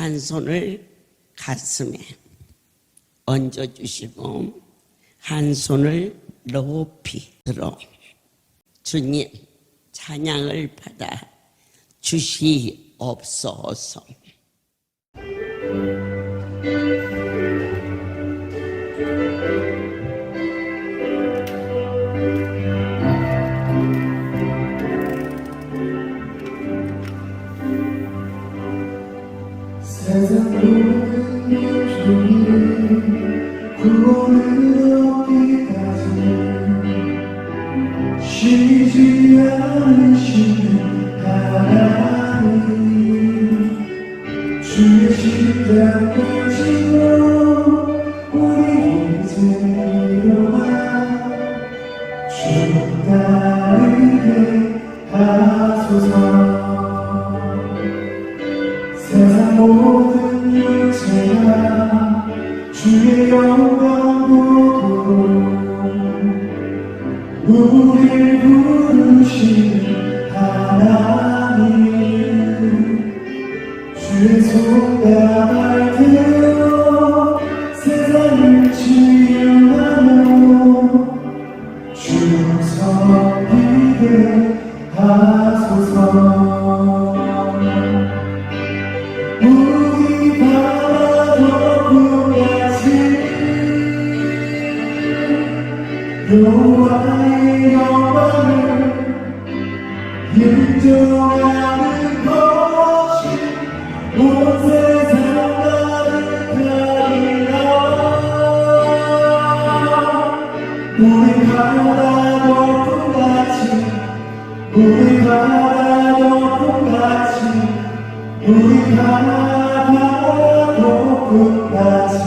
한 손을 가슴에 얹어주시고 한 손을 높이 들어 주님 찬양을 받아 주시옵소서. 세상 모든 영혼이 구원을 얻기까지 쉬지 않으시는 하나님, 주의 십자가 지고 우리 이제 일어나 주 따르게 하소서. 세상 모든 육체가 주의 영광 보고 우리를 부르시는 하나님, 주의 손가락 들어 세상을 치유하며 주 섬기게 하소서. 우리 바라도 꿈같이 여호와의 영광을 인정하는 것이 온 세상 가득하리라. 우리 바라도 꿈같이 우리 바라도 꿈같이 우리 바다 끝까지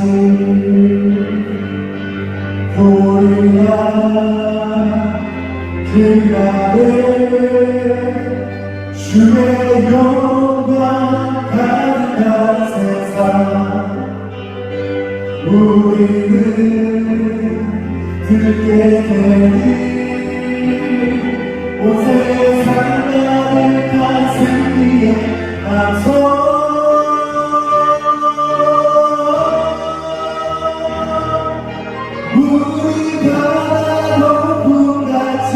보리라 그날에 주의 영광 가득한 세상 우리는 듣게 되니 온 세상 가득한 승리의 함성 우리 바다 높음같이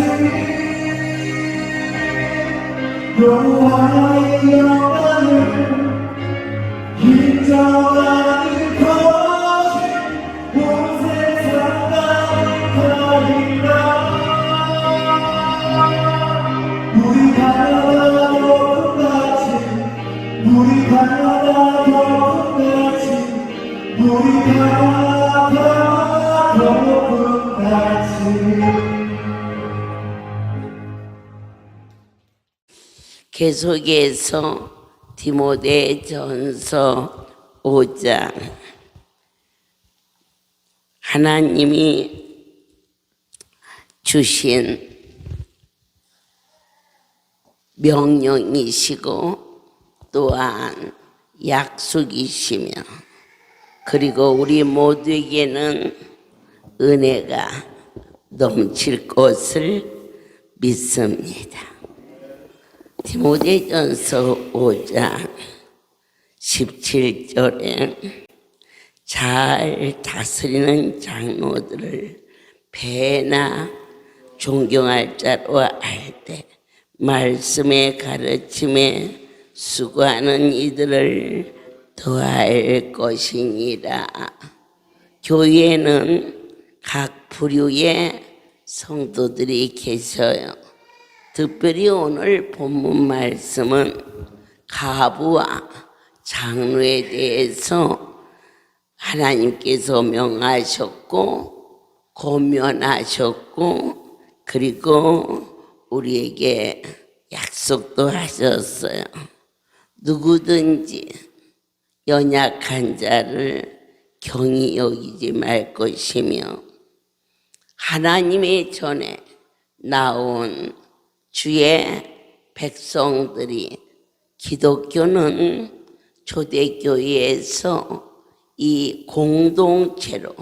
여호와의 영광을 인정하는 것이 온 세상 가득하리라. 우리 바다 높음같이 우리 바다 높음같이 우리 바다 높음같이. 계속해서 디모데전서 5장 하나님이 주신 명령이시고 또한 약속이시며 그리고 우리 모두에게는 은혜가 넘칠 것을 믿습니다. 디모데전서 5장 17절에 잘 다스리는 장로들을 배나 존경할 자로 알 때 말씀의 가르침에 수고하는 이들을 더할 것이니라. 교회에는 각 부류의 성도들이 계셔요. 특별히 오늘 본문 말씀은 가부와 장로에 대해서 하나님께서 명하셨고 권면하셨고 그리고 우리에게 약속도 하셨어요. 누구든지 연약한 자를 경히 여기지 말 것이며 하나님의 전에 나온 주의 백성들이 기독교는 초대교회에서 이 공동체로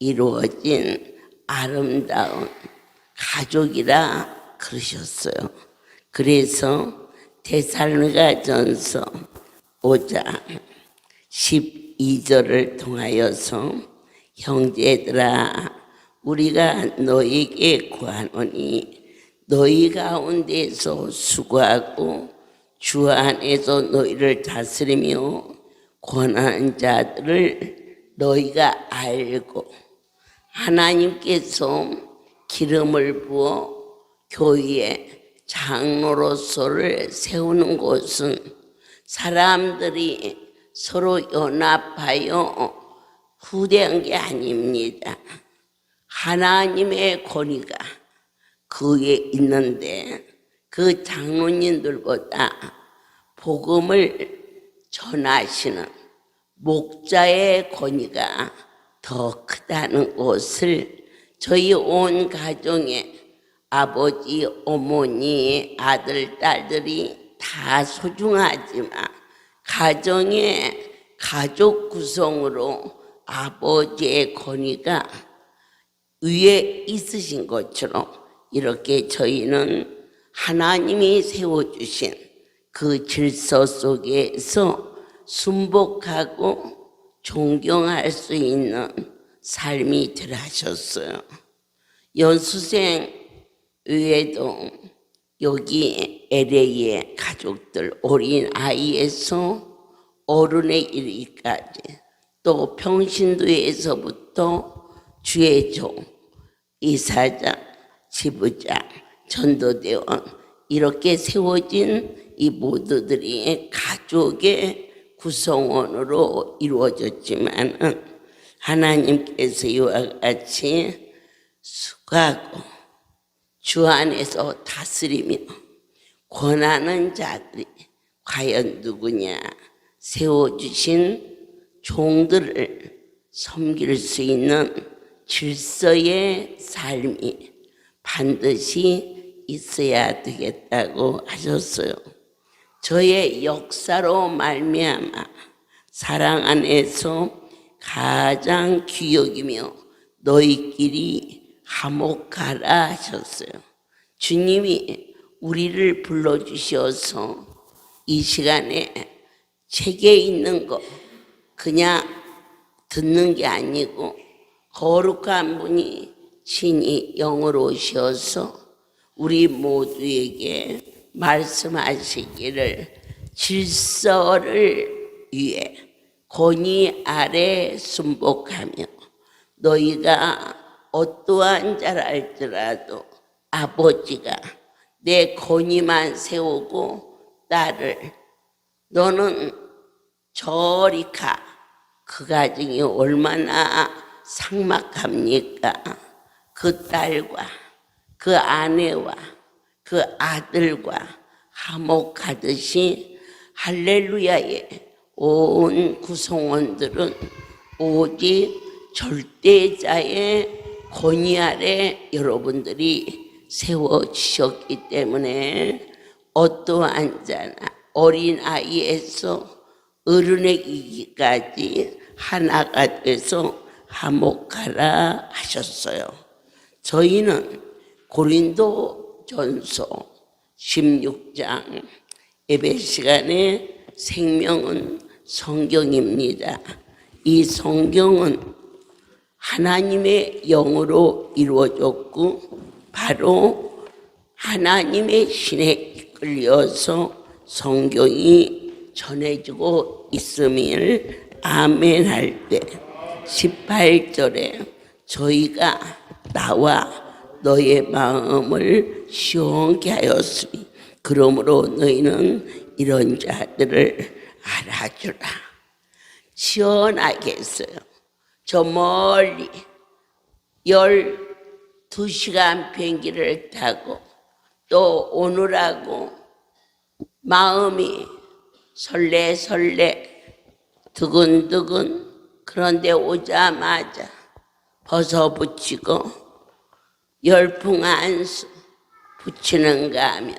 이루어진 아름다운 가족이라 그러셨어요. 그래서 데살로니가전서 5장 12절을 통하여서 형제들아 우리가 너에게 구하노니 너희 가운데서 수고하고 주 안에서 너희를 다스리며 권하는 자들을 너희가 알고 하나님께서 기름을 부어 교회에 장로로서를 세우는 곳은 사람들이 서로 연합하여 후대한 게 아닙니다. 하나님의 권위가 그에 있는데 그 장로님들보다 복음을 전하시는 목자의 권위가 더 크다는 것을 저희 온 가정에 아버지, 어머니, 아들, 딸들이 다 소중하지만 가정의 가족 구성으로 아버지의 권위가 위에 있으신 것처럼 이렇게 저희는 하나님이 세워주신 그 질서 속에서 순복하고 존경할 수 있는 삶이 되라 하셨어요. 연수생 외에도 여기 LA의 가족들 어린 아이에서 어른에 이르기까지 또 평신도에서부터 주의 종, 이사장, 지부장, 전도대원 이렇게 세워진 이 모두들이 가족의 구성원으로 이루어졌지만 하나님께서 이와 같이 수고하고 주 안에서 다스리며 권하는 자들이 과연 누구냐? 세워주신 종들을 섬길 수 있는 질서의 삶이 반드시 있어야 되겠다고 하셨어요. 저의 역사로 말미암아 사랑 안에서 가장 귀여기며 너희끼리 화목하라 하셨어요. 주님이 우리를 불러주셔서 이 시간에 책에 있는 거 그냥 듣는 게 아니고 거룩한 분이 친히 영으로 오셔서 우리 모두에게 말씀하시기를 질서를 위해 권위 아래 순복하며 너희가 어떠한 자라 할지라도 아버지가 내 권위만 세우고 딸을 너는 저리 가. 그 가정이 얼마나 삭막합니까? 그 딸과 그 아내와 그 아들과 화목하듯이 할렐루야의 온 구성원들은 오직 절대자의 권위 아래 여러분들이 세워주셨기 때문에 어떠한 자나 어린아이에서 어른의 이기까지 하나가 돼서 화목하라 하셨어요. 저희는 고린도 전서 16장 예배 시간에 생명은 성경입니다. 이 성경은 하나님의 영으로 이루어졌고 바로 하나님의 신에 이끌려서 성경이 전해지고 있음을 아멘 할 때 18절에 저희가 나와 너의 마음을 시원케 하였으니 그러므로 너희는 이런 자들을 알아주라. 시원하게 했어요. 저 멀리 12시간 비행기를 타고 또 오느라고 마음이 설레 두근두근 그런데 오자마자 벗어붙이고 열풍 안수 붙이는가 하며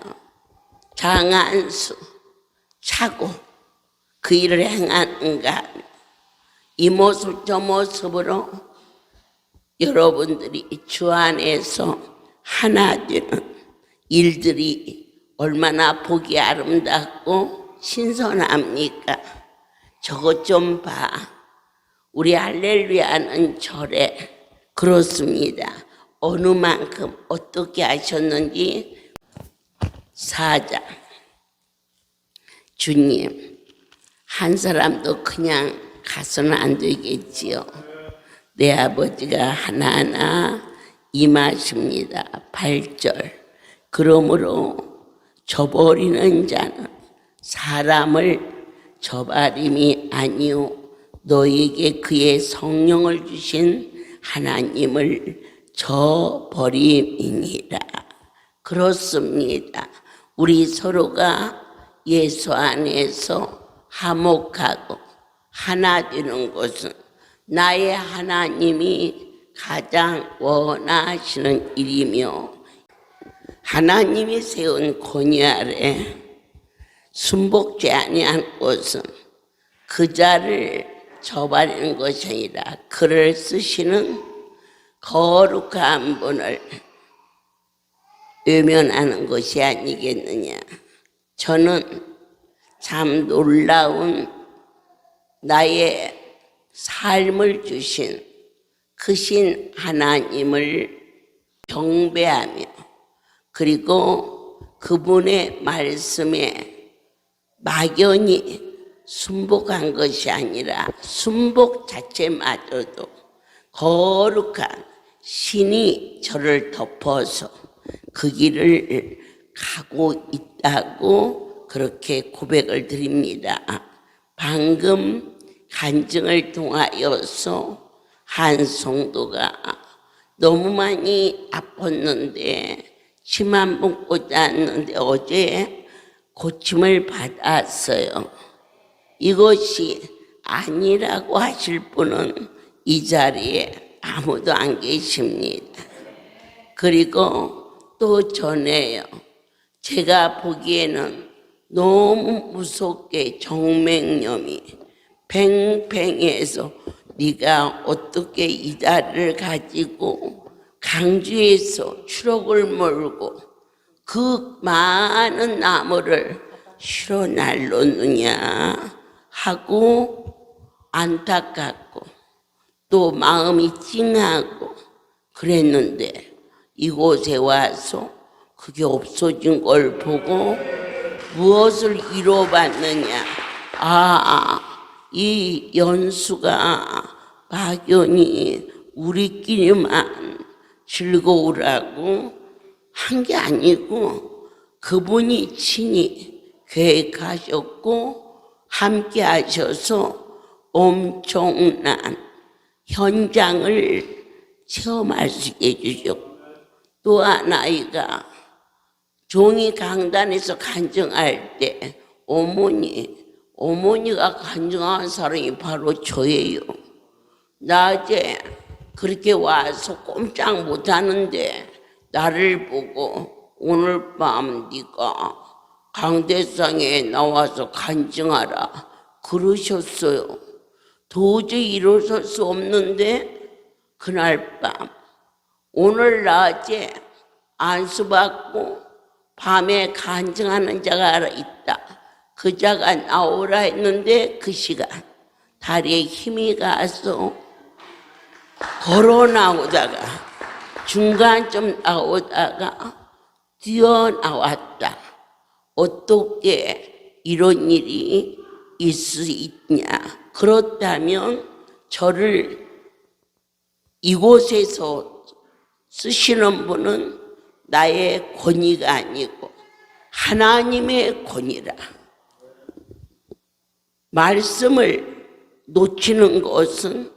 장안수 차고 그 일을 행하는가 하며 이 모습 저 모습으로 여러분들이 주 안에서 하나 되는 일들이 얼마나 보기 아름답고 신선합니까? 저것 좀 봐. 우리 할렐루야는 절에 그렇습니다. 어느 만큼 어떻게 하셨는지 4장. 주님, 한 사람도 그냥 가서는 안 되겠지요. 내 아버지가 하나하나 임하십니다. 8절. 그러므로 저버리는 자는 사람을 저버림이 아니요 너에게 그의 성령을 주신 하나님을 저버림이니라. 그렇습니다. 우리 서로가 예수 안에서 화목하고 하나 되는 것은 나의 하나님이 가장 원하시는 일이며 하나님이 세운 권위 아래 순복지 아니한 것은 그 자를 저버리는 것이 아니라 그를 쓰시는 거룩한 분을 외면하는 것이 아니겠느냐. 저는 참 놀라운 나의 삶을 주신 크신 하나님을 경배하며 그리고 그분의 말씀에 막연히 순복한 것이 아니라 순복 자체마저도 거룩한 신이 저를 덮어서 그 길을 가고 있다고 그렇게 고백을 드립니다. 방금 간증을 통하여서 한 성도가 너무 많이 아팠는데 침 한 번 꽂았는데 어제 고침을 받았어요. 이것이 아니라고 하실 분은 이 자리에 아무도 안 계십니다. 그리고 또 전에요. 제가 보기에는 너무 무섭게 정맥염이 팽팽해서 네가 어떻게 이 다리를 가지고 강주에서 추록을 몰고 그 많은 나무를 실어 날랐느냐 하고 안타깝고 또 마음이 찡하고 그랬는데 이곳에 와서 그게 없어진 걸 보고 무엇을 이뤄봤느냐. 이 연수가 막연히 우리끼리만 즐거우라고 한 게 아니고 그분이 친히 계획하셨고 함께 하셔서 엄청난 현장을 체험할 수 있게 해주셨고 또 하나가 종이 강단에서 간증할 때 어머니가 간증한 사람이 바로 저예요. 낮에 그렇게 와서 꼼짝 못하는데 나를 보고 오늘 밤 네가 강대상에 나와서 간증하라 그러셨어요. 도저히 일어설 수 없는데 그날 밤 오늘 낮에 안수받고 밤에 간증하는 자가 있다. 그 자가 나오라 했는데 그 시간 다리에 힘이 가서 걸어 나오다가 중간쯤 나오다가 뛰어나왔다. 어떻게 이런 일이 있을 수 있냐. 그렇다면 저를 이곳에서 쓰시는 분은 나의 권위가 아니고 하나님의 권위라. 말씀을 놓치는 것은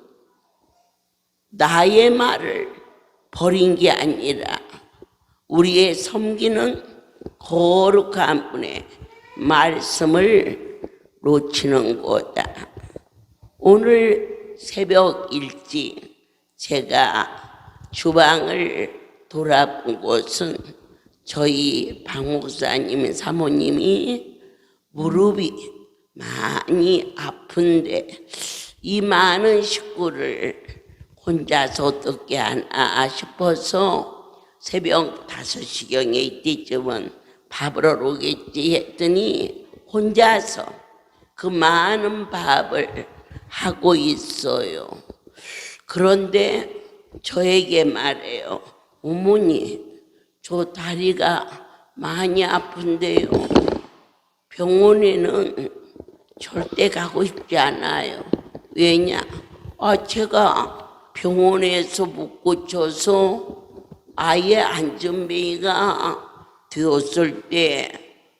나의 말을 버린 게 아니라 우리의 섬기는 거룩한 분의 말씀을 놓치는 거다. 오늘 새벽 일찍 제가 주방을 돌아본 곳은 저희 박 목사님 사모님이 무릎이 많이 아픈데 이 많은 식구를 혼자서 어떻게 하나 싶어서 새벽 5시경에 이때쯤은 밥을 하러 오겠지 했더니 혼자서 그 많은 밥을 하고 있어요. 그런데 저에게 말해요. 어머니, 저 다리가 많이 아픈데요. 병원에는 절대 가고 싶지 않아요. 왜냐? 제가 병원에서 못 고쳐서 아예 안전뱅이가 되었을 때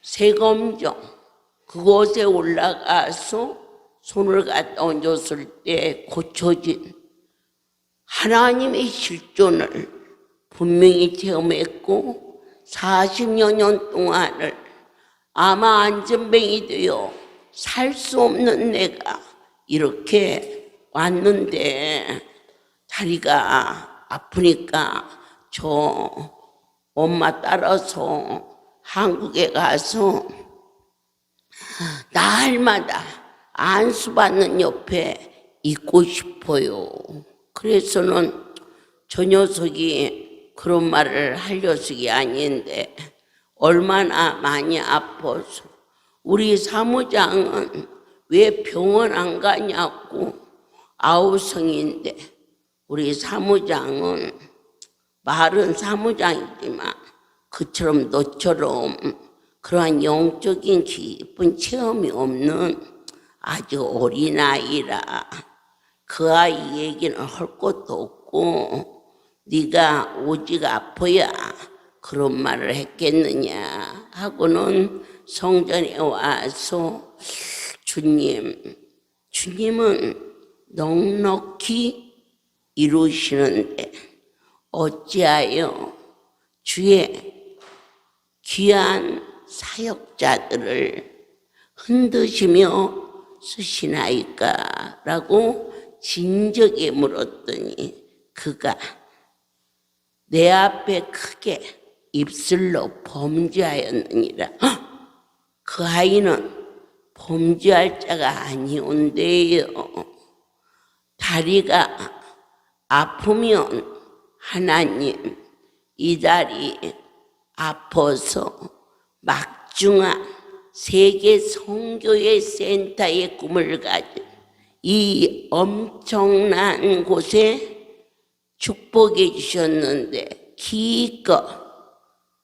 세검정 그곳에 올라가서 손을 갖다 얹었을 때 고쳐진 하나님의 실존을 분명히 체험했고 40여 년 동안을 아마 안전뱅이 되어 살 수 없는 내가 이렇게 왔는데 다리가 아프니까 저 엄마 따라서 한국에 가서 날마다 안수받는 옆에 있고 싶어요. 그래서는 저 녀석이 그런 말을 할 녀석이 아닌데 얼마나 많이 아파서 우리 사무장은 왜 병원 안 가냐고 아우성인데 우리 사무장은 말은 사무장이지만 그처럼 너처럼 그러한 영적인 깊은 체험이 없는 아주 어린아이라 그 아이 얘기는 할 것도 없고 네가 오직 아파야 그런 말을 했겠느냐 하고는 성전에 와서 주님은 넉넉히 이루시는데 어찌하여 주의 귀한 사역자들을 흔드시며 쓰시나이까? 라고 진적에 물었더니 그가 내 앞에 크게 입술로 범죄하였느니라. 그 아이는 범죄할 자가 아니온데요. 다리가 아프면 하나님 이 다리 아파서 막중한 세계 선교의 센터의 꿈을 가진 이 엄청난 곳에 축복해 주셨는데 기껏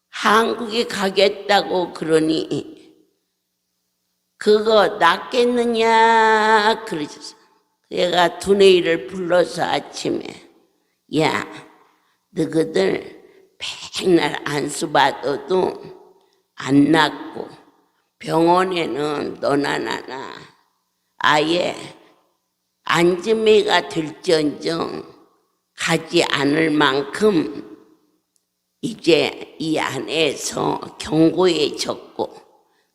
한국에 가겠다고 그러니 그거 낫겠느냐 그러셨어요. 내가 두뇌이를 불러서 아침에 야 너희들 맨날 안수 받아도 안 낫고 병원에는 너나 나나 아예 안전뱅이가 될지언정 가지 않을 만큼 이제 이 안에서 경고해졌고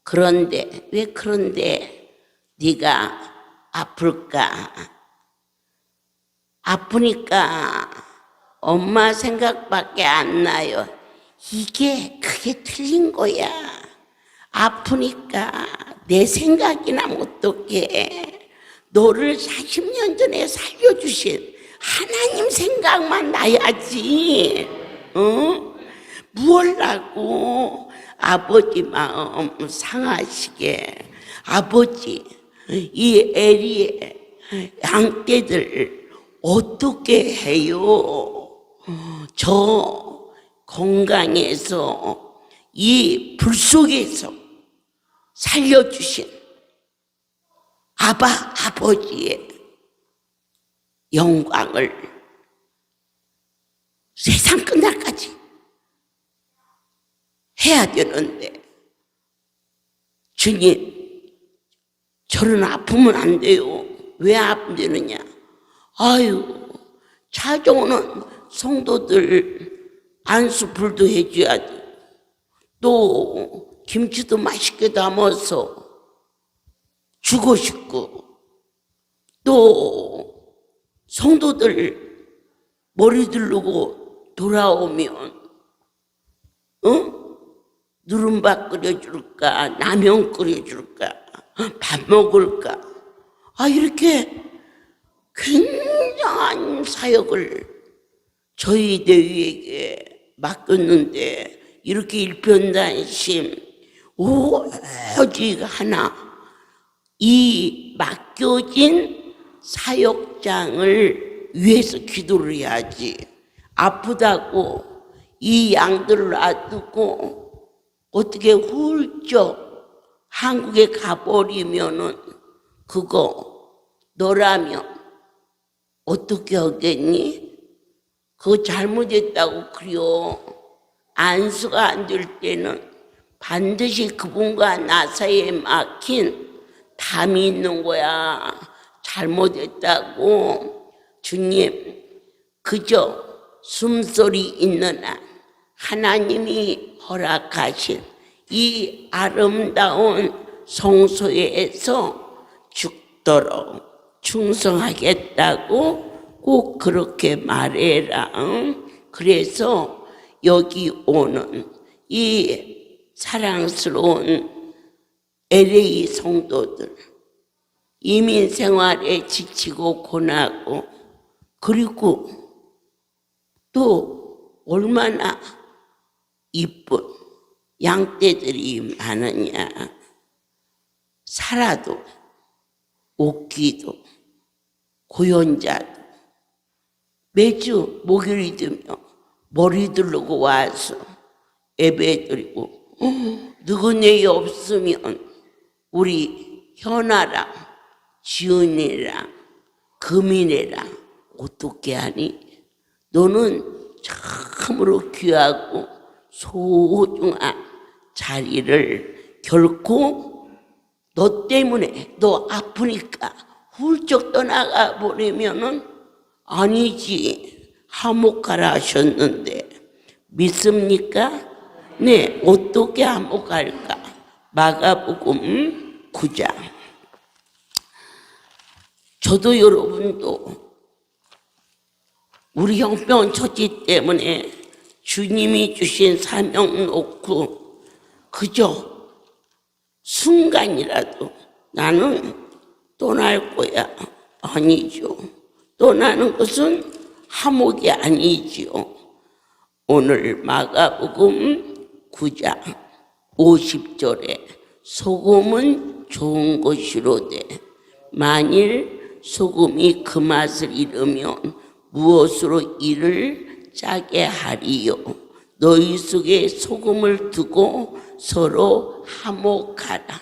그런데 왜 그런데 네가 아플까? 아프니까 엄마 생각밖에 안 나요. 이게 그게 틀린 거야. 아프니까 내 생각이나 어떡해. 너를 40년 전에 살려주신 하나님 생각만 나야지. 무얼라고 아버지 마음 상하시게. 아버지 이 에리의 양떼들 어떻게 해요? 저 건강에서 이 불 속에서 살려주신 아버지의 영광을 세상 끝날까지 해야 되는데 주님 저는 아프면 안 돼요. 왜 아프느냐? 아유 찾아오는 성도들 안수불도 해줘야지. 또 김치도 맛있게 담아서 주고 싶고 또 성도들 머리 들르고 돌아오면 누른밥 끓여줄까 라면 끓여줄까 밥 먹을까 이렇게 굉장한 사역을 저희 대위에게 맡겼는데 이렇게 일편단심 오직 하나 이 맡겨진 사역장을 위해서 기도를 해야지. 아프다고 이 양들을 놔두고 어떻게 훌쩍 한국에 가버리면은 그거 너라면 어떻게 하겠니? 그거 잘못했다고 그래요. 안수가 안 될 때는 반드시 그분과 나 사이에 막힌 담이 있는 거야. 잘못했다고. 주님, 그저 숨소리 있는 한 하나님이 허락하신 이 아름다운 성소에서 죽도록 충성하겠다고 꼭 그렇게 말해라. 그래서 여기 오는 이 사랑스러운 LA 성도들, 이민 생활에 지치고 고나고, 그리고 또 얼마나 이쁜 양떼들이 많으냐. 살아도 웃기도 고연자도 매주 목요일이 되면 머리 두르고 와서 예배드리고, 누구네 없으면 우리 현아랑 지은이랑 금인이랑 어떻게 하니? 너는 참으로 귀하고 소중한 자리를 결코 너 때문에 너 아프니까 훌쩍 떠나가 버리면은 아니지. 화목하라 하셨는데 믿습니까? 네, 어떻게 화목할까? 마가복음 9장. 저도 여러분도 우리 형편 처지 때문에 주님이 주신 사명 놓고 그저 순간이라도 나는 떠날 거야. 아니죠. 떠나는 것은 화목이 아니지요. 오늘 마가복음 9장 50절에 소금은 좋은 것이로되 만일 소금이 그 맛을 잃으면 무엇으로 이를 짜게 하리요. 너희 속에 소금을 두고 서로 화목하라.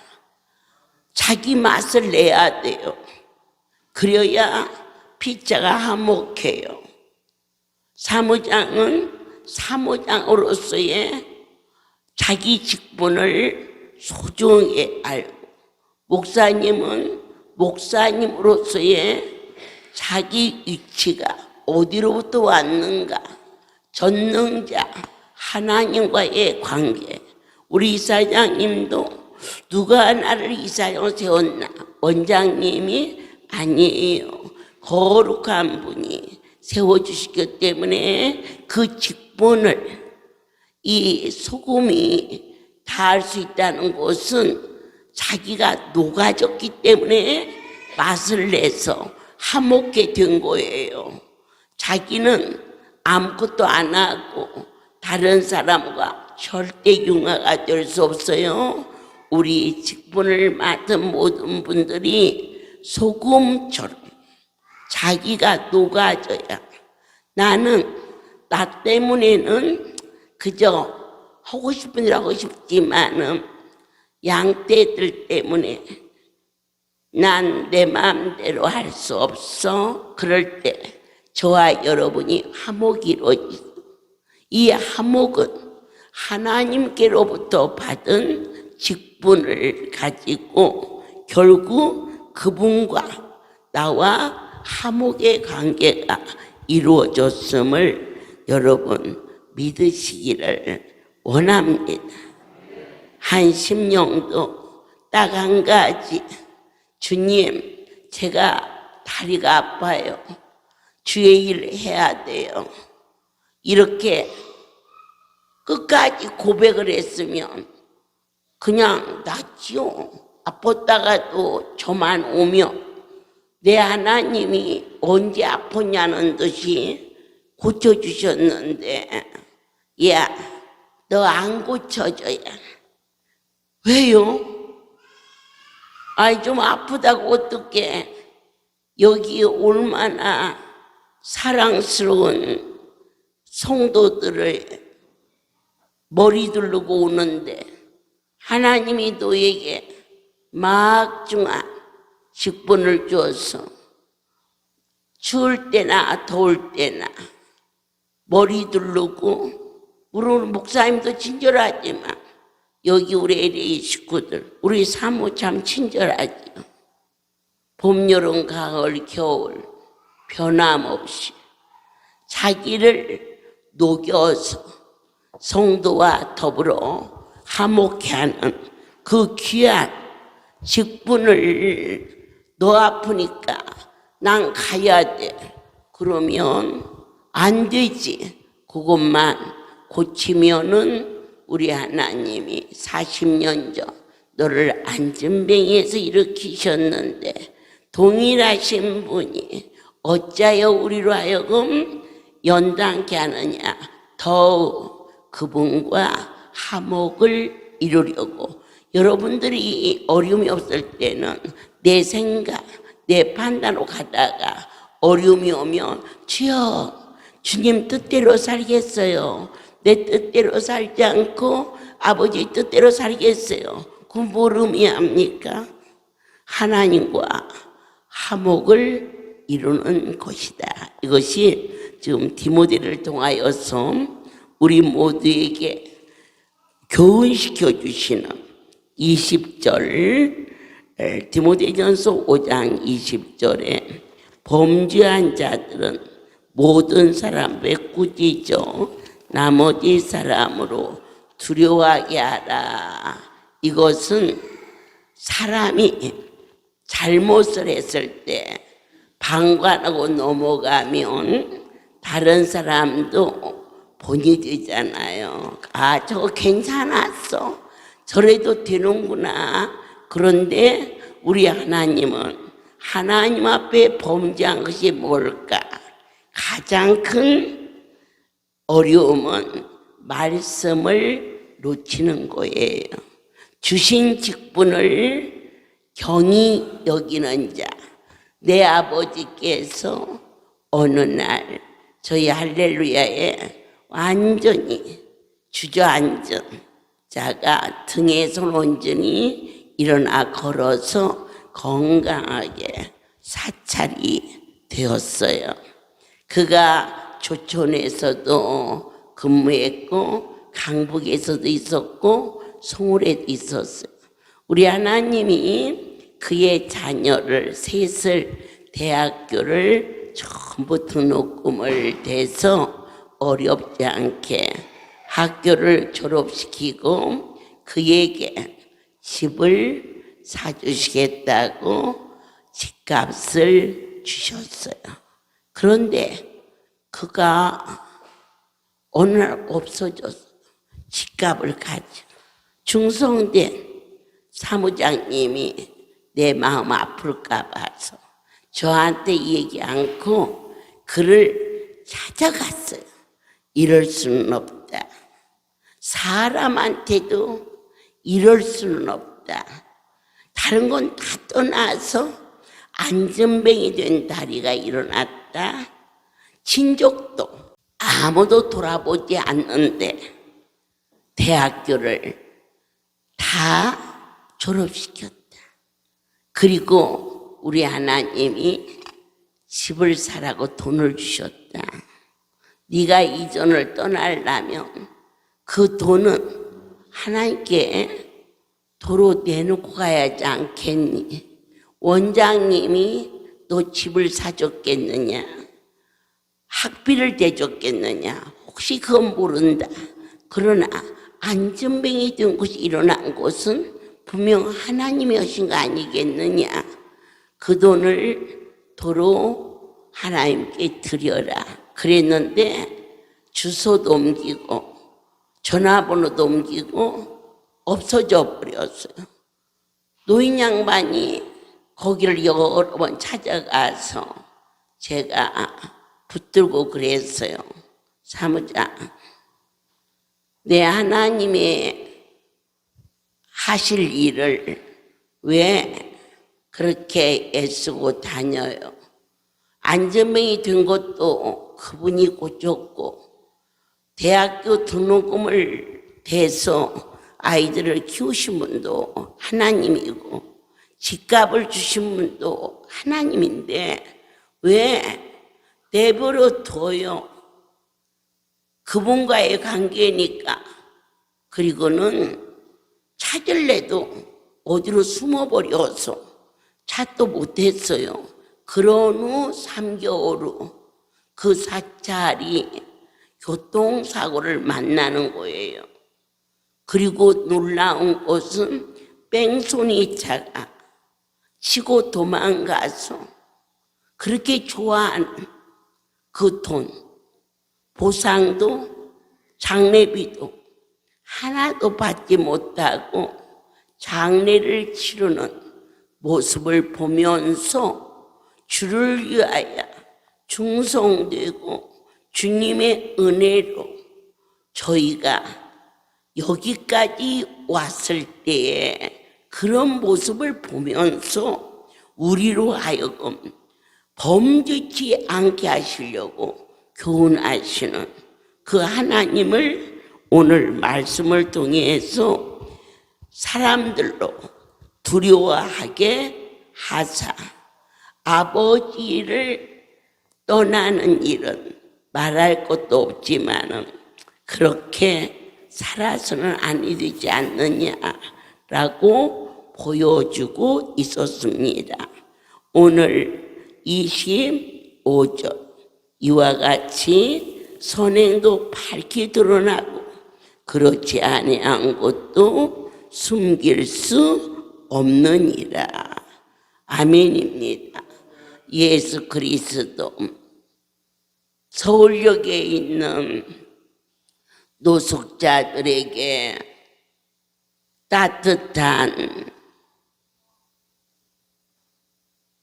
자기 맛을 내야 돼요. 그래야 피자가 화목해요. 사무장은 사무장으로서의 자기 직분을 소중히 알고, 목사님은 목사님으로서의 자기 위치가 어디로부터 왔는가, 전능자 하나님과의 관계. 우리 이사장님도 누가 나를 이사장으로 세웠나? 원장님이 아니에요. 거룩한 분이 세워주시기 때문에 그 직분을, 이 소금이 닿을 수 있다는 것은 자기가 녹아졌기 때문에 맛을 내서 화목게 된 거예요. 자기는 아무것도 안 하고 다른 사람과 절대 융화가 될 수 없어요. 우리 직분을 맡은 모든 분들이 소금처럼 자기가 녹아져야. 나는 나 때문에는 그저 하고 싶은 일 하고 싶지만은 양떼들 때문에 난 내 마음대로 할 수 없어. 그럴 때 저와 여러분이 화목이 이루어지죠. 이 화목은 하나님께로부터 받은 직분을 가지고 결국 그분과 나와 화목의 관계가 이루어졌음을 여러분 믿으시기를 원합니다. 한 심령도 딱 한 가지, 주님, 제가 다리가 아파요. 주의 일을 해야 돼요. 이렇게 끝까지 고백을 했으면 그냥 낫지요. 아팠다가도 저만 오면 내 하나님이 언제 아팠냐는 듯이 고쳐주셨는데, 야, 너 안 고쳐져야. 왜요? 아이 좀 아프다고 어떡해. 여기 얼마나 사랑스러운 성도들을 머리 두르고 오는데 하나님이 너에게 막중한 직분을 주어서 추울 때나 더울 때나 머리 두르고 우리 목사님도 친절하지만 여기 우리 LA 식구들 우리 사모 참 친절하지요. 봄, 여름, 가을, 겨울 변함없이 자기를 녹여서 성도와 더불어 화목케 하는 그 귀한 직분을 너 아프니까 난 가야 돼. 그러면 안 되지. 그것만 고치면은 우리 하나님이 40년 전 너를 안전뱅이에서 일으키셨는데 동일하신 분이 어찌하여 우리로 하여금 연단케 하느냐. 더욱 그분과 화목을 이루려고 여러분들이 어려움이 없을 때는 내 생각, 내 판단으로 가다가 어려움이 오면 주여 주님 뜻대로 살겠어요. 내 뜻대로 살지 않고 아버지 뜻대로 살겠어요. 그 뭘 의미합니까? 하나님과 화목을 이루는 것이다. 이것이 지금 디모데를 통하여서 우리 모두에게 교훈시켜 주시는 20절 디모데전서 5장 20절에 범죄한 자들은 모든 사람의 꾸짖어 나머지 사람으로 두려워하게 하라. 이것은 사람이 잘못을 했을 때 방관하고 넘어가면 다른 사람도 본이 되잖아요. 아, 저거 괜찮았어. 저래도 되는구나. 그런데 우리 하나님은 하나님 앞에 범죄한 것이 뭘까? 가장 큰 어려움은 말씀을 놓치는 거예요. 주신 직분을 경히 여기는 자. 내 아버지께서 어느 날 저희 할렐루야에 완전히 주저앉은 자가 등에서 온전히 일어나 걸어서 건강하게 사찰이 되었어요. 그가 조촌에서도 근무했고 강북에서도 있었고 서울에도 있었어요. 우리 하나님이 그의 자녀를 셋을 대학교를 전부 등록금을 대서 어렵지 않게 학교를 졸업시키고 그에게 집을 사주시겠다고 집값을 주셨어요. 그런데 그가 어느 날 없어졌어요. 집값을 가지고. 중성된 사무장님이 내 마음 아플까 봐서 저한테 얘기 않고 그를 찾아갔어요. 이럴 수는 없다. 사람한테도 이럴 수는 없다. 다른 건 다 떠나서 안전뱅이 된 다리가 일어났다. 친족도 아무도 돌아보지 않는데 대학교를 다 졸업시켰다. 그리고 우리 하나님이 집을 사라고 돈을 주셨다. 네가 이전을 떠나려면 그 돈은 하나님께 도로 내놓고 가야지 않겠니? 원장님이 너 집을 사줬겠느냐? 학비를 대줬겠느냐? 혹시 그건 모른다. 그러나 안전뱅이 된 것이 일어난 것은 분명 하나님이 하신 거 아니겠느냐? 그 돈을 도로 하나님께 드려라. 그랬는데 주소도 옮기고 전화번호도 옮기고 없어져 버렸어요. 노인 양반이 거기를 여러 번 찾아가서 제가 붙들고 그랬어요. 사무장, 내 하나님의 하실 일을 왜 그렇게 애쓰고 다녀요. 안전병이 된 것도 그분이 고쳤고, 대학교 등록금을 대서 아이들을 키우신 분도 하나님이고, 집값을 주신 분도 하나님인데 왜 내버려 둬요? 그분과의 관계니까. 그리고는 찾을래도 어디로 숨어버려서 찾도 못했어요. 그런 후 3개월 후 그 사찰이 교통사고를 만나는 거예요. 그리고 놀라운 것은 뺑소니 차가 치고 도망가서 그렇게 좋아하는 그 돈, 보상도 장례비도 하나도 받지 못하고 장례를 치르는 모습을 보면서 주를 위하여 충성되고 주님의 은혜로 저희가 여기까지 왔을 때에 그런 모습을 보면서 우리로 하여금 범죄치 않게 하시려고 교훈하시는 그 하나님을 오늘 말씀을 통해서 사람들로 두려워하게 하사 아버지를 떠나는 일은 말할 것도 없지만은 그렇게 살아서는 아니 되지 않느냐라고 보여주고 있었습니다. 오늘 25절 이와 같이 선행도 밝게 드러나고 그렇지 아니한 것도 숨길 수 없느니라. 아멘입니다. 예수 그리스도 서울역에 있는 노숙자들에게 따뜻한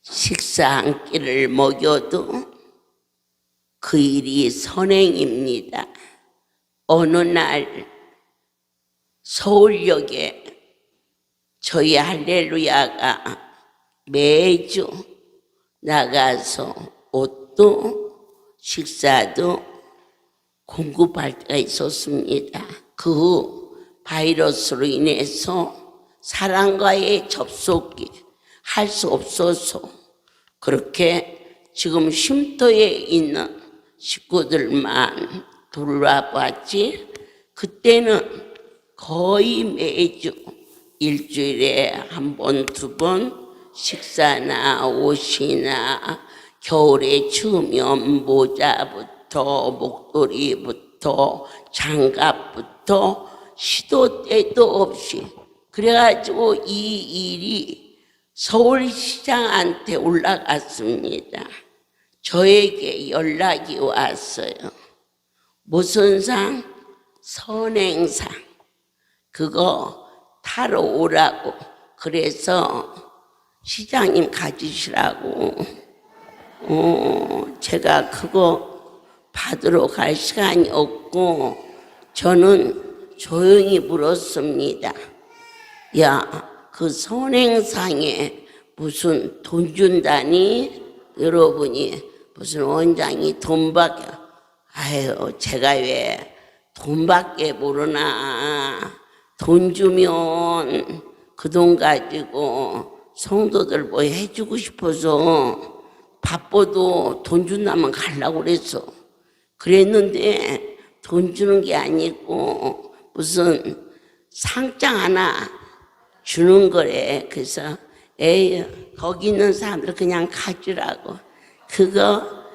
식사 한 끼를 먹여도 그 일이 선행입니다. 어느 날 서울역에 저희 할렐루야가 매주 나가서 옷도 식사도 공급할 때가 있었습니다. 그 후 바이러스로 인해서 사람과의 접속이 할 수 없어서 그렇게 지금 쉼터에 있는 식구들만 돌아봤지, 그때는 거의 매주 일주일에 한 번, 두 번 식사나 옷이나 겨울에 추우면 모자부터 목도리부터 장갑부터 시도 때도 없이 그래가지고 이 일이 서울시장한테 올라갔습니다. 저에게 연락이 왔어요. 무슨 상? 선행상. 그거 타러 오라고. 그래서 시장님 가주시라고. 제가 그거 받으러 갈 시간이 없고 저는 조용히 물었습니다. 야, 그 선행상에 무슨 돈 준다니? 여러분이 무슨 원장이 돈밖에, 아유, 제가 왜 돈밖에 모르나. 돈 주면 그 돈 가지고 성도들 뭐 해주고 싶어서 바빠도 돈 준다면 가려고 그랬어. 그랬는데 돈 주는 게 아니고 무슨 상장 하나 주는 거래. 그래서 에이, 거기 있는 사람들 그냥 가주라고. 그거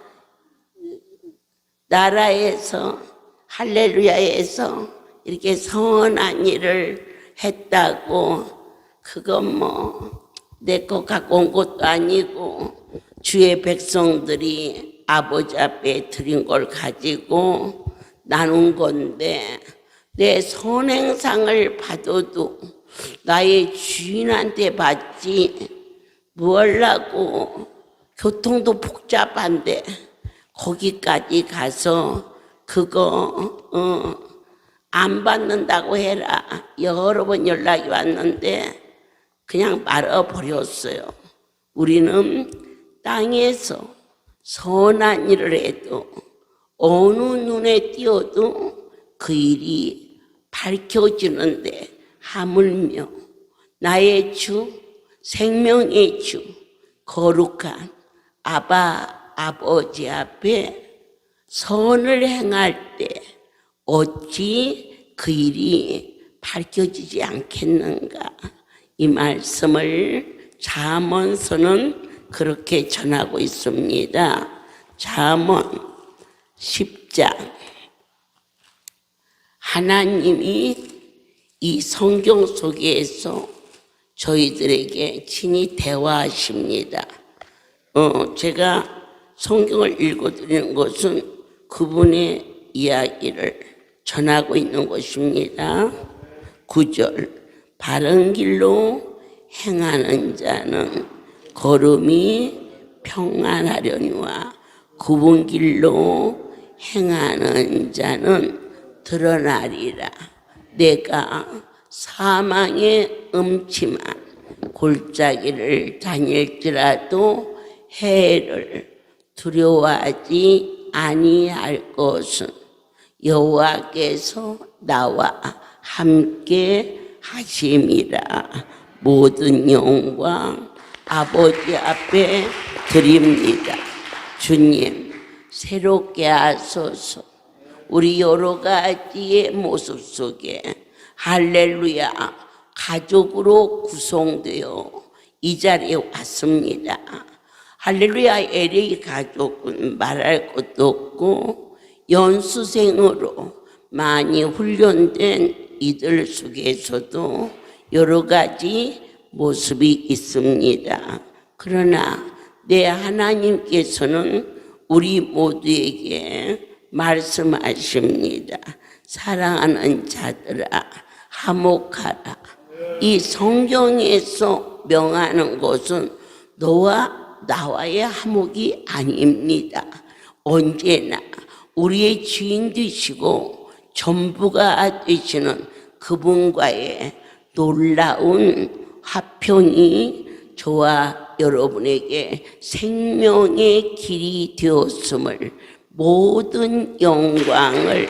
나라에서 할렐루야에서 이렇게 선한 일을 했다고, 그건 뭐 내 거 갖고 온 것도 아니고 주의 백성들이 아버지 앞에 드린 걸 가지고 나눈 건데, 내 선행상을 받아도 나의 주인한테 받지 뭘 하고. 교통도 복잡한데 거기까지 가서 그거 안 받는다고 해라. 여러 번 연락이 왔는데 그냥 말아버렸어요. 우리는 땅에서 선한 일을 해도 어느 눈에 띄어도 그 일이 밝혀지는데 하물며 나의 주, 생명의 주, 거룩한 아버지 앞에 선을 행할 때 어찌 그 일이 밝혀지지 않겠는가? 이 말씀을 잠언서는 그렇게 전하고 있습니다. 잠언 10장. 하나님이 이 성경 속에서 저희들에게 친히 대화하십니다. 제가 성경을 읽어드리는 것은 그분의 이야기를 전하고 있는 것입니다. 9절. 바른 길로 행하는 자는 걸음이 평안하려니와 굽은 길로 행하는 자는 드러나리라. 내가 사망의 음침한 골짜기를 다닐지라도 해를 두려워하지 아니할 것은 여호와께서 나와 함께 하심이라. 모든 영광 아버지 앞에 드립니다. 주님, 새롭게 하소서. 우리 여러 가지의 모습 속에 할렐루야 가족으로 구성되어 이 자리에 왔습니다. 할렐루야 LA 가족은 말할 것도 없고 연수생으로 많이 훈련된 이들 속에서도 여러 가지 모습이 있습니다. 그러나 내 하나님께서는 우리 모두에게 말씀하십니다. 사랑하는 자들아, 화목하라. 이 성경에서 명하는 것은 너와 나와의 화목이 아닙니다. 언제나 우리의 주인 되시고 전부가 되시는 그분과의 놀라운 화평이 저와 여러분에게 생명의 길이 되었음을, 모든 영광을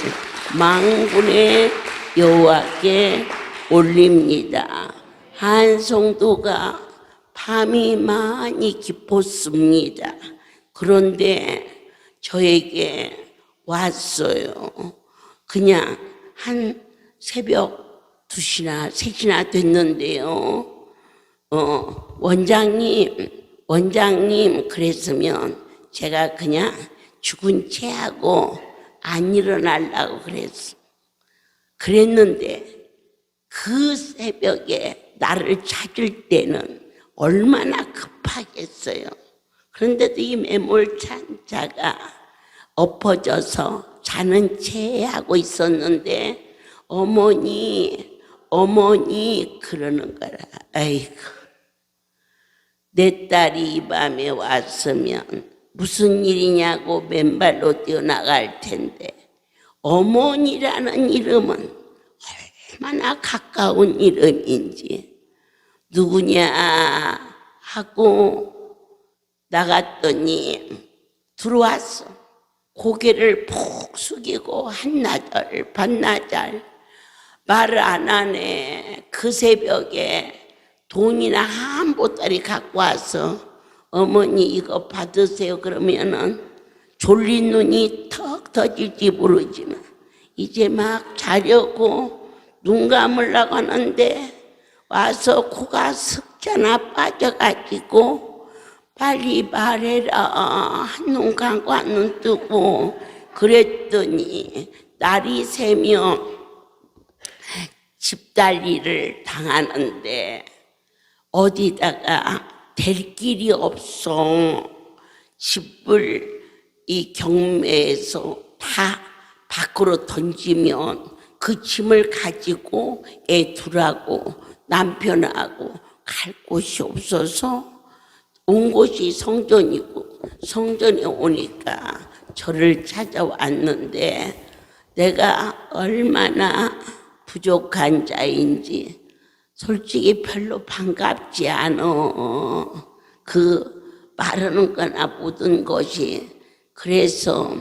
만군의 여호와께 올립니다. 한 성도가 밤이 많이 깊었습니다. 그런데 저에게 왔어요. 그냥 한 새벽 2시나 3시나 됐는데요. 원장님 그랬으면 제가 그냥 죽은 채 하고 안 일어나려고 그랬는데 그 새벽에 나를 찾을 때는 얼마나 급하겠어요. 그런데도 이 매몰찬 자가 엎어져서 자는 채 하고 있었는데 어머니 그러는 거라. 아이고, 내 딸이 이 밤에 왔으면 무슨 일이냐고 맨발로 뛰어나갈 텐데 어머니라는 이름은 얼마나 가까운 이름인지 누구냐 하고 나갔더니 들어왔어. 고개를 푹 숙이고 한나절 반나절 말을 안 하네. 그 새벽에 돈이나 한 보따리 갖고 와서 어머니 이거 받으세요 그러면은 졸린 눈이 턱 터질지 모르지만 이제 막 자려고 눈 감으려고 하는데 와서 코가 석자나 빠져가지고 빨리 말해라. 한눈 감고 한눈 뜨고 그랬더니 날이 새면 집달리를 당하는데 어디다가 될 길이 없어. 집을 이 경매에서 다 밖으로 던지면 그 짐을 가지고 애 둘하고 남편하고 갈 곳이 없어서 온 곳이 성전이고 성전에 오니까 저를 찾아왔는데 내가 얼마나 부족한 자인지 솔직히 별로 반갑지 않아. 그 마르는 거나 묻은 것이. 그래서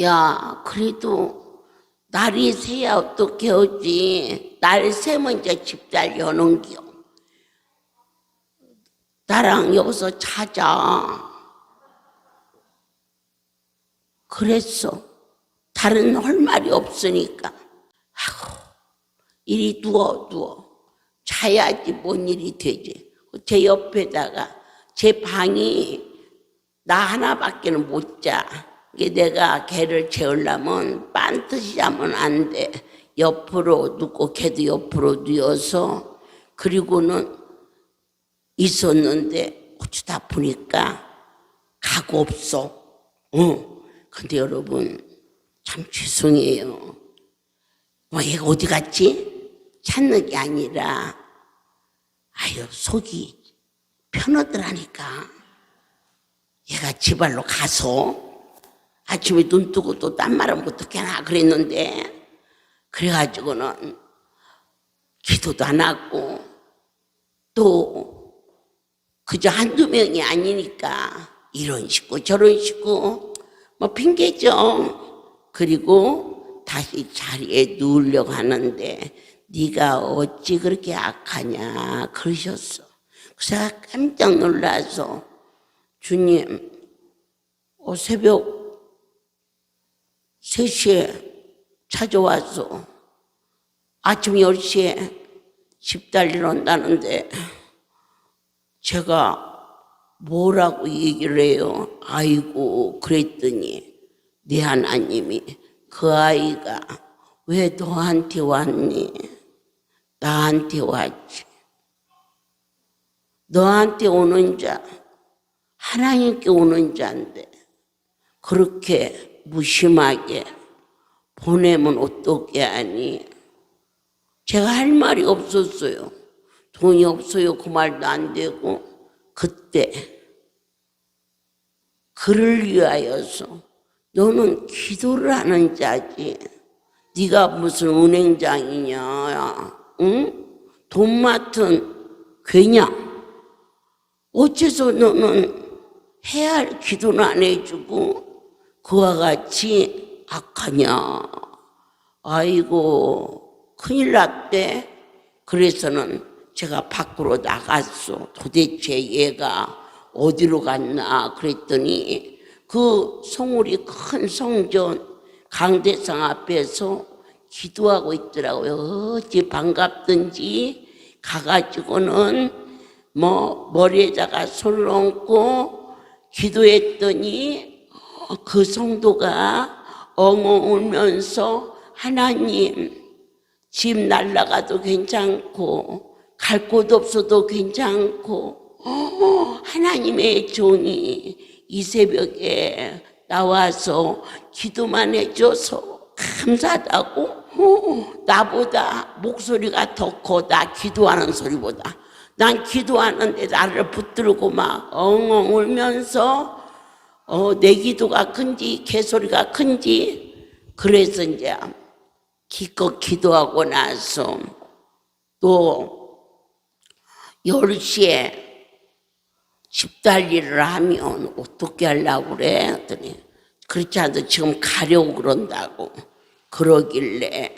야 그래도 날이 새야 어떻게 하지. 날 새면 이제 집잘 여는겨. 나랑 여기서 자자. 그랬어. 다른 할 말이 없으니까. 아이고, 이리 누워. 자야지 뭔 일이 되지. 제 옆에다가 제 방이 나 하나밖에는 못 자. 이게 내가 걔를 재우려면 반드시 자면 안 돼. 옆으로 눕고 걔도 옆으로 누워서. 그리고는 있었는데 어쩌다 보니까 가고 없어. 근데 여러분 참 죄송해요. 얘가 어디 갔지? 찾는 게 아니라 아유 속이 편하더라니까. 얘가 지발로 가서 아침에 눈 뜨고 또 딴 말은 어떻게 하나 그랬는데, 그래가지고는 기도도 안 하고 또 그저 한두 명이 아니니까 이런 식구 저런 식구 뭐 핑계죠. 그리고 다시 자리에 누우려고 하는데 네가 어찌 그렇게 악하냐 그러셨어. 그래서 제가 깜짝 놀라서 주님 새벽 3시에 찾아와서 아침 10시에 집 달리러 온다는데 제가 뭐라고 얘기를 해요? 아이고 그랬더니 네 하나님이 그 아이가 왜 너한테 왔니? 나한테 왔지. 너한테 오는 자 하나님께 오는 자인데 그렇게 무심하게 보내면 어떻게 하니? 제가 할 말이 없었어요. 돈이 없어요 그 말도 안 되고. 그때 그를 위하여서 너는 기도를 하는 자지. 네가 무슨 은행장이냐? 응? 돈 맡은 괴냐? 어째서 너는 해야 할 기도는 안 해주고 그와 같이 악하냐? 아이고 큰일 났대. 그래서는 제가 밖으로 나갔어. 도대체 얘가 어디로 갔나 그랬더니 그 성울이 큰 성전 강대상 앞에서 기도하고 있더라고요. 어찌 반갑든지 가가지고는 머리에다가 손을 얹고 기도했더니 그 성도가 엉엉 울면서 하나님 집 날라가도 괜찮고 갈 곳 없어도 괜찮고 하나님의 종이 이 새벽에 나와서 기도만 해줘서 감사하다고. 나보다 목소리가 더 커. 나 기도하는 소리보다. 난 기도하는데 나를 붙들고 막 엉엉 울면서 내 기도가 큰지 개소리가 큰지. 그래서 이제 기껏 기도하고 나서 또 10시에 집달리를 하면 어떻게 하려고 그래? 했더니 그렇지 않아도 지금 가려고 그런다고 그러길래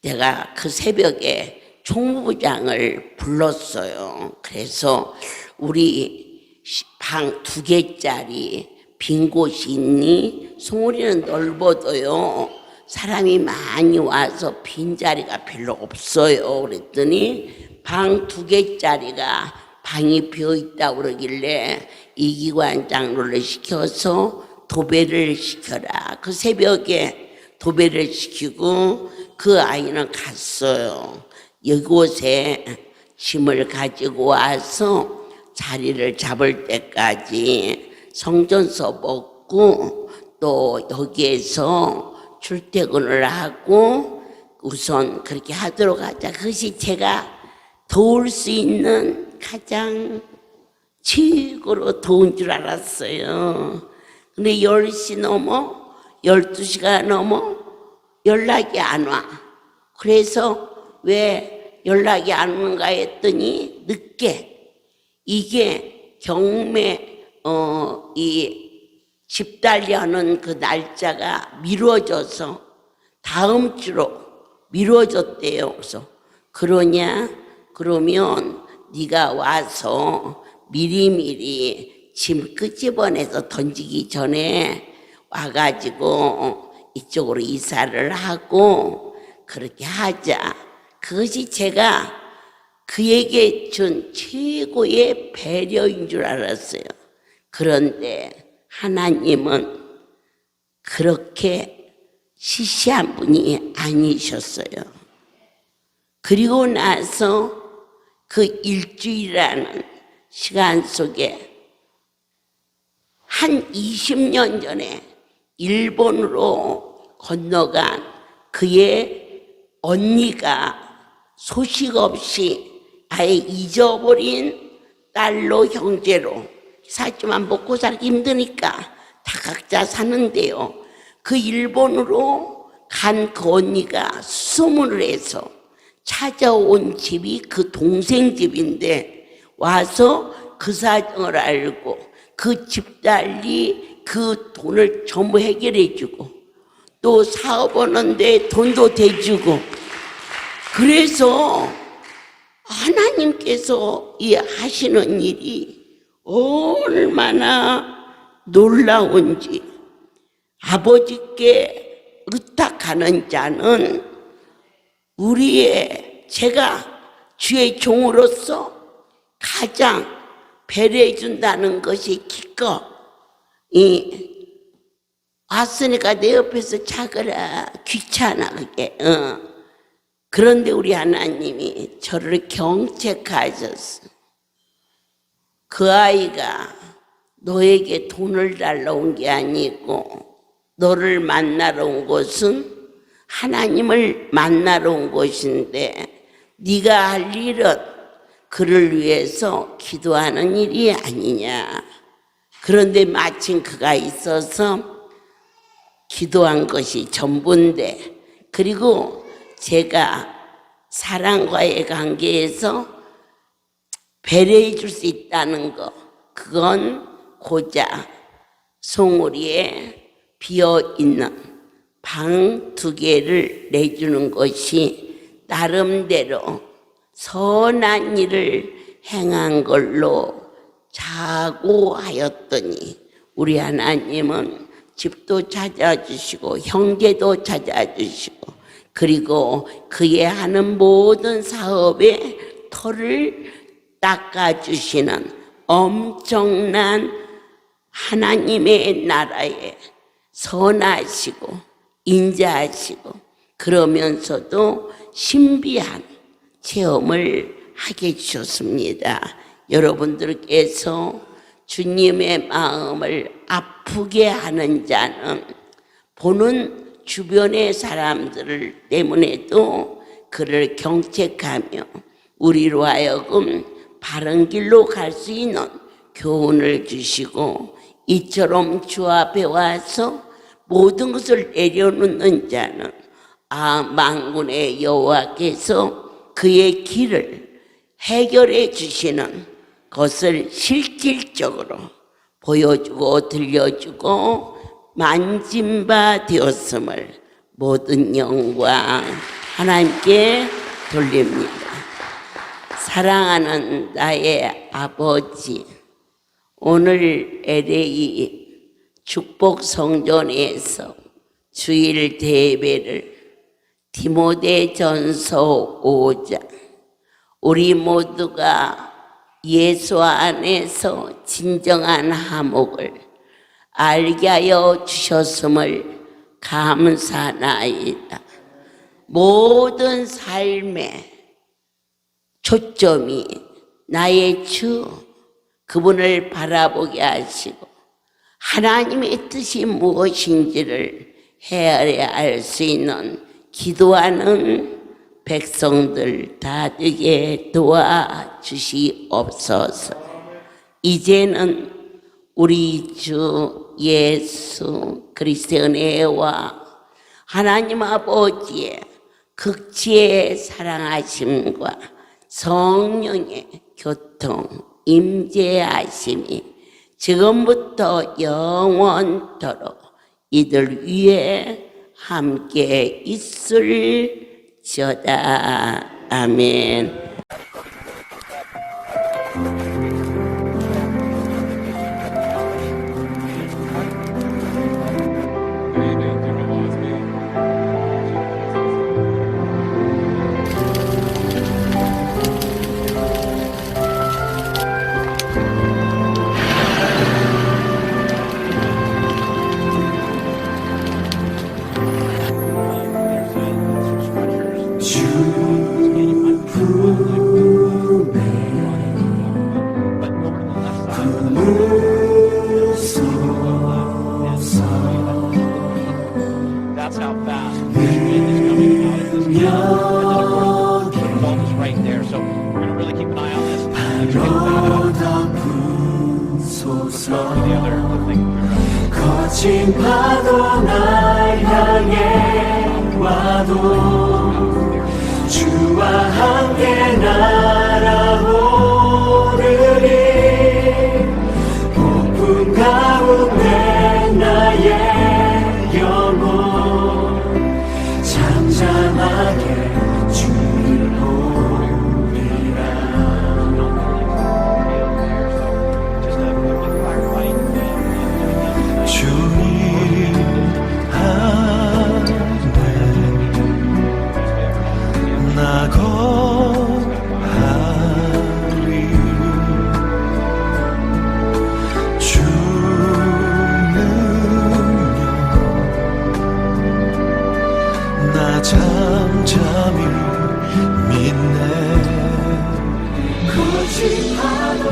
내가 그 새벽에 총무부장을 불렀어요. 그래서 우리 방 2개짜리 빈 곳이 있니? 송우리는 넓어도요 사람이 많이 와서 빈자리가 별로 없어요. 그랬더니 방 2개짜리가 방이 비어있다고 그러길래 이기관 장로를 시켜서 도배를 시켜라. 그 새벽에 도배를 시키고 그 아이는 갔어요. 이곳에 짐을 가지고 와서 자리를 잡을 때까지 성전서 먹고 또 여기에서 출퇴근을 하고 우선 그렇게 하도록 하자. 그것이 제가 도울 수 있는 가장 최고로 도운 줄 알았어요. 근데 10시 넘어 12시가 넘어 연락이 안 와. 그래서 왜 연락이 안 오는가 했더니 늦게 이게 경매 이 집달리하는 그 날짜가 미뤄져서 다음 주로 미뤄졌대요. 그래서 그러냐? 그러면 네가 와서 미리미리 짐 끄집어내서 던지기 전에 와가지고 이쪽으로 이사를 하고 그렇게 하자. 그것이 제가 그에게 준 최고의 배려인 줄 알았어요. 그런데 하나님은 그렇게 시시한 분이 아니셨어요. 그리고 나서 그 일주일이라는 시간 속에 한 20년 전에 일본으로 건너간 그의 언니가 소식 없이 아예 잊어버린 딸로 형제로 살지만 먹고 살기 힘드니까 다 각자 사는데요. 그 일본으로 간 그 언니가 수소문을 해서 찾아온 집이 그 동생 집인데 와서 그 사정을 알고 그 집달리 그 돈을 전부 해결해 주고 또 사업하는데 돈도 대주고 그래서 하나님께서 이 하시는 일이 얼마나 놀라운지 아버지께 의탁하는 자는 우리의 제가 주의 종으로서 가장 배려해 준다는 것이 기꺼 왔으니까 내 옆에서 자거라 귀찮아 그게 그런데 우리 하나님이 저를 경책하셨어. 그 아이가 너에게 돈을 달러 온 게 아니고 너를 만나러 온 곳은 하나님을 만나러 온 곳인데 네가 할 일은 그를 위해서 기도하는 일이 아니냐. 그런데 마침 그가 있어서 기도한 것이 전부인데 그리고 제가 사랑과의 관계에서 배려해 줄 수 있다는 거 그건 고작 송우리에 비어있는 방 2개를 내주는 것이 나름대로 선한 일을 행한 걸로 자고하였더니 우리 하나님은 집도 찾아주시고 형제도 찾아주시고 그리고 그의 하는 모든 사업에 털을 닦아주시는 엄청난 하나님의 나라에 선하시고 인자하시고 그러면서도 신비한 체험을 하게 해주셨습니다. 여러분들께서 주님의 마음을 아프게 하는 자는 보는 주변의 사람들 때문에도 그를 경책하며 우리로 하여금 바른 길로 갈 수 있는 교훈을 주시고 이처럼 주 앞에 와서 모든 것을 내려놓는 자는 만군의 여호와께서 그의 길을 해결해 주시는 것을 실질적으로 보여주고 들려주고 만진 바 되었음을 모든 영광 하나님께 돌립니다. 사랑하는 나의 아버지, 오늘 LA 축복 성전에서 주일 대배를 디모데전서 5장 우리 모두가 예수 안에서 진정한 화목을 알게 하여 주셨음을 감사나이다. 모든 삶의 초점이 나의 주 그분을 바라보게 하시고 하나님의 뜻이 무엇인지를 헤아려 알 수 있는 기도하는 백성들 다 되게 도와주시옵소서. 이제는 우리 주 예수 그리스도의 은혜와 하나님 아버지의 극지의 사랑하심과 성령의 교통 임재하심이 지금부터 영원토록 이들 위에 함께 있을지어다. 아멘. That's how fast the wind is coming out of this tunnel. And then of course, the fault is right there. So we're going to really keep an eye on this. Let's get the other thing. 거친 파도 날 향해 와도 주와 함께 날아오르리 폭풍 가운데 나의 영혼 잠잠하게 주를 보리라 주님 안에 나 거하리 주는요 나 잠잠히 믿네 거친 파도